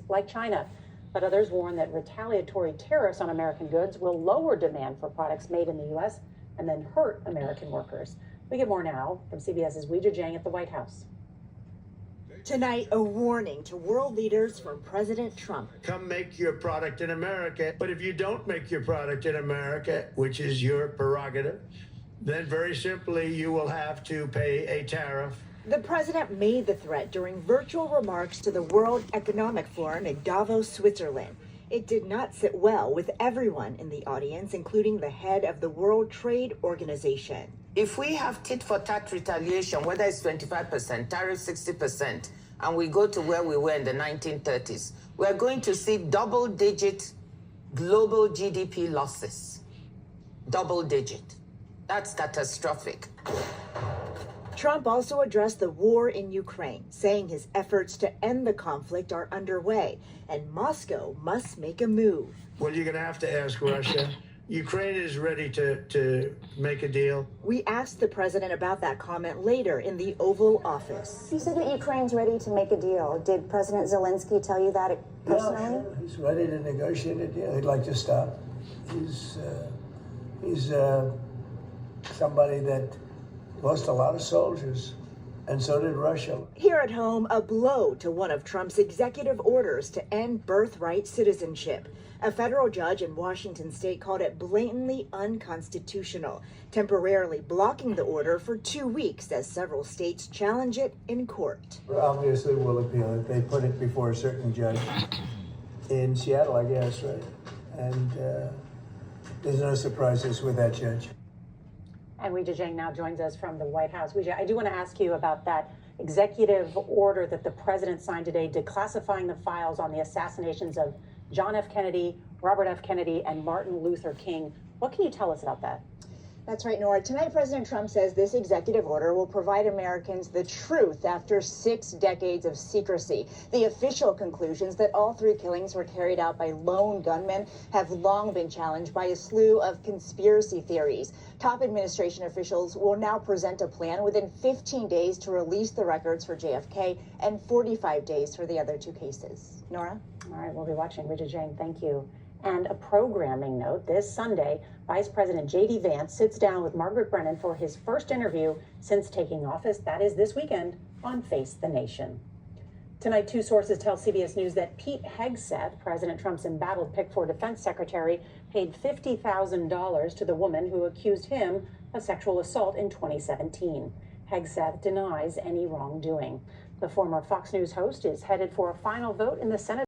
like China. But others warn that retaliatory tariffs on American goods will lower demand for products made in the U.S. and then hurt American workers. We get more now from CBS's Weijia Jiang at the White House. Tonight, a warning to world leaders from President Trump. Come make your product in America. But if you don't make your product in America, which is your prerogative, then very simply you will have to pay a tariff. The president made the threat during virtual remarks to the World Economic Forum in Davos, Switzerland. It did not sit well with everyone in the audience, including the head of the World Trade Organization. If we have tit-for-tat retaliation, whether it's 25%, tariff 60%, and we go to where we were in the 1930s, we're going to see double-digit global GDP losses. Double-digit. That's catastrophic. Trump also addressed the war in Ukraine, saying his efforts to end the conflict are underway, and Moscow must make a move. Well, you're going to have to ask Russia. Ukraine is ready to make a deal. We asked the president about that comment later in the Oval Office. You said that Ukraine's ready to make a deal. Did President Zelensky tell you that personally? Yeah, sure. He's ready to negotiate a deal. He'd like to stop. He's somebody that lost a lot of soldiers, and so did Russia. Here at home, a blow to one of Trump's executive orders to end birthright citizenship. A federal judge in Washington state called it blatantly unconstitutional, temporarily blocking the order for 2 weeks as several states challenge it in court. Obviously, we'll appeal it. They put it before a certain judge in Seattle, I guess, right? And there's no surprises with that judge. And Weijia Jiang now joins us from the White House. Weijia, I do want to ask you about that executive order that the president signed today declassifying the files on the assassinations of John F. Kennedy, Robert F. Kennedy, and Martin Luther King. What can you tell us about that? That's right, Nora. Tonight, President Trump says this executive order will provide Americans the truth after 6 decades of secrecy. The official conclusions that all 3 killings were carried out by lone gunmen have long been challenged by a slew of conspiracy theories. Top administration officials will now present a plan within 15 days to release the records for JFK and 45 days for the other 2 cases. Nora? All right, we'll be watching. Weijia Jiang, thank you. And a programming note, this Sunday, Vice President J.D. Vance sits down with Margaret Brennan for his first interview since taking office. That is this weekend on Face the Nation. Tonight, 2 sources tell CBS News that Pete Hegseth, President Trump's embattled pick for defense secretary, paid $50,000 to the woman who accused him of sexual assault in 2017. Hegseth denies any wrongdoing. The former Fox News host is headed for a final vote in the Senate.